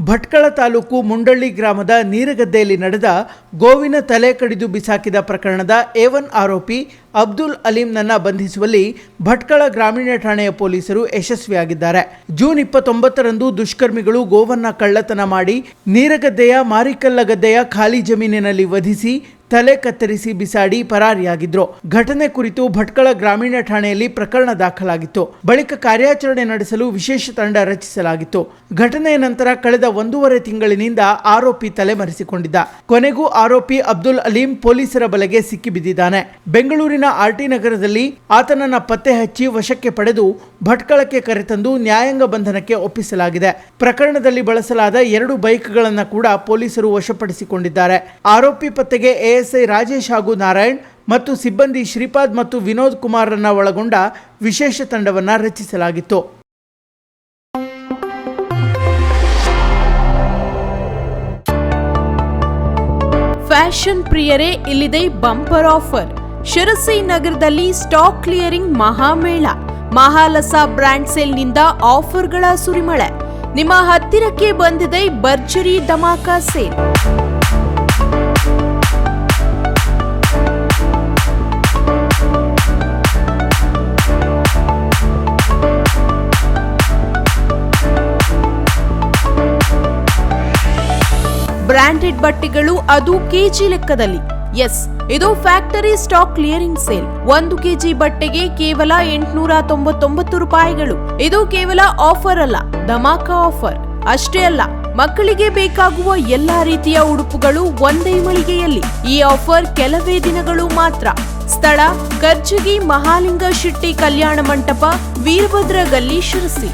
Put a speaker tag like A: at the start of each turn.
A: ಭಟ್ಕಳ ತಾಲೂಕು ಮುಂಡಳ್ಳಿ ಗ್ರಾಮದ ನೀರಗದ್ದೆಯಲ್ಲಿ ನಡೆದ ಗೋವಿನ ತಲೆ ಕಡಿದು ಬಿಸಾಕಿದ ಪ್ರಕರಣದ A1 ಆರೋಪಿ ಅಬ್ದುಲ್ ಅಲೀಂನನ್ನ ಬಂಧಿಸುವಲ್ಲಿ ಭಟ್ಕಳ ಗ್ರಾಮೀಣ ಠಾಣೆಯ ಪೊಲೀಸರು ಯಶಸ್ವಿಯಾಗಿದ್ದಾರೆ. ಜೂನ್ 29ರಂದು ದುಷ್ಕರ್ಮಿಗಳು ಗೋವನ್ನ ಕಳ್ಳತನ ಮಾಡಿ ನೀರಗದ್ದೆಯ ಮಾರಿಕಲ್ಲ ಗದ್ದೆಯ ಖಾಲಿ ಜಮೀನಿನಲ್ಲಿ ವಧಿಸಿ ತಲೆ ಕತ್ತರಿಸಿ ಬಿಸಾಡಿ ಪರಾರಿಯಾಗಿದ್ರು. ಘಟನೆ ಕುರಿತು ಭಟ್ಕಳ ಗ್ರಾಮೀಣ ಠಾಣೆಯಲ್ಲಿ ಪ್ರಕರಣ ದಾಖಲಾಗಿತ್ತು. ಬಳಿಕ ಕಾರ್ಯಾಚರಣೆ ನಡೆಸಲು ವಿಶೇಷ ತಂಡ ರಚಿಸಲಾಗಿತ್ತು. ಘಟನೆಯ ನಂತರ ಕಳೆದ 1.5 ತಿಂಗಳಿನಿಂದ ಆರೋಪಿ ತಲೆಮರೆಸಿಕೊಂಡಿದ್ದ. ಕೊನೆಗೂ ಆರೋಪಿ ಅಬ್ದುಲ್ ಅಲೀಂ ಪೊಲೀಸರ ಬಲೆಗೆ ಸಿಕ್ಕಿಬಿದ್ದಿದ್ದಾನೆ. ಬೆಂಗಳೂರಿನ RT ನಗರದಲ್ಲಿ ಆತನನ್ನ ಪತ್ತೆ ಹಚ್ಚಿ ವಶಕ್ಕೆ ಪಡೆದು ಭಟ್ಕಳಕ್ಕೆ ಕರೆತಂದು ನ್ಯಾಯಾಂಗ ಬಂಧನಕ್ಕೆ ಒಪ್ಪಿಸಲಾಗಿದೆ. ಪ್ರಕರಣದಲ್ಲಿ ಬಳಸಲಾದ 2 ಬೈಕ್ಗಳನ್ನು ಕೂಡ ಪೊಲೀಸರು ವಶಪಡಿಸಿಕೊಂಡಿದ್ದಾರೆ. ಆರೋಪಿ ಪತ್ತೆಗೆ ASI ರಾಜೇಶ್ ಹಾಗೂ ನಾರಾಯಣ್ ಮತ್ತು ಸಿಬ್ಬಂದಿ ಶ್ರೀಪಾದ್ ಮತ್ತು ವಿನೋದ್ ಕುಮಾರ್ರನ್ನ ಒಳಗೊಂಡ ವಿಶೇಷ ತಂಡವನ್ನು ರಚಿಸಲಾಗಿತ್ತು.
B: ಫ್ಯಾಷನ್ ಪ್ರಿಯರೇ, ಇಲ್ಲಿದೆ ಬಂಪರ್ ಆಫರ್. ಶಿರಸಿ ನಗರದಲ್ಲಿ ಸ್ಟಾಕ್ ಕ್ಲಿಯರಿಂಗ್ ಮಹಾಮೇಳ. ಮಹಾಲಸಾ ಬ್ರ್ಯಾಂಡ್ ಸೇಲ್ನಿಂದ ಆಫರ್ಗಳ ಸುರಿಮಳೆ. ನಿಮ್ಮ ಹತ್ತಿರಕ್ಕೆ ಬಂದಿದೆ ಭರ್ಜರಿ ಧಮಾಕ ಸೇಲ್. ಬ್ರಾಂಡೆಡ್ ಬಟ್ಟೆಗಳು, ಅದು ಕೆಜಿ ಲೆಕ್ಕದಲ್ಲಿ. ಎಸ್, ಇದು factory stock clearing sale. 1 KG ಬಟ್ಟೆಗೆ ಕೇವಲ 899 ರೂಪಾಯಿಗಳು. ಇದು ಕೇವಲ ಆಫರ್ ಅಲ್ಲ, ಧಮಾಕ ಆಫರ್. ಅಷ್ಟೇ ಅಲ್ಲ, ಮಕ್ಕಳಿಗೆ ಬೇಕಾಗುವ ಎಲ್ಲಾ ರೀತಿಯ ಉಡುಪುಗಳು ಒಂದೇ ಮಳಿಗೆಯಲ್ಲಿ. ಈ ಆಫರ್ ಕೆಲವೇ ದಿನಗಳು ಮಾತ್ರ. ಸ್ಥಳ: ಕರ್ಜಗಿ ಮಹಾಲಿಂಗ ಶೆಟ್ಟಿ ಕಲ್ಯಾಣ ಮಂಟಪ, ವೀರಭದ್ರ ಗಲ್ಲಿ, ಶಿರಸಿ.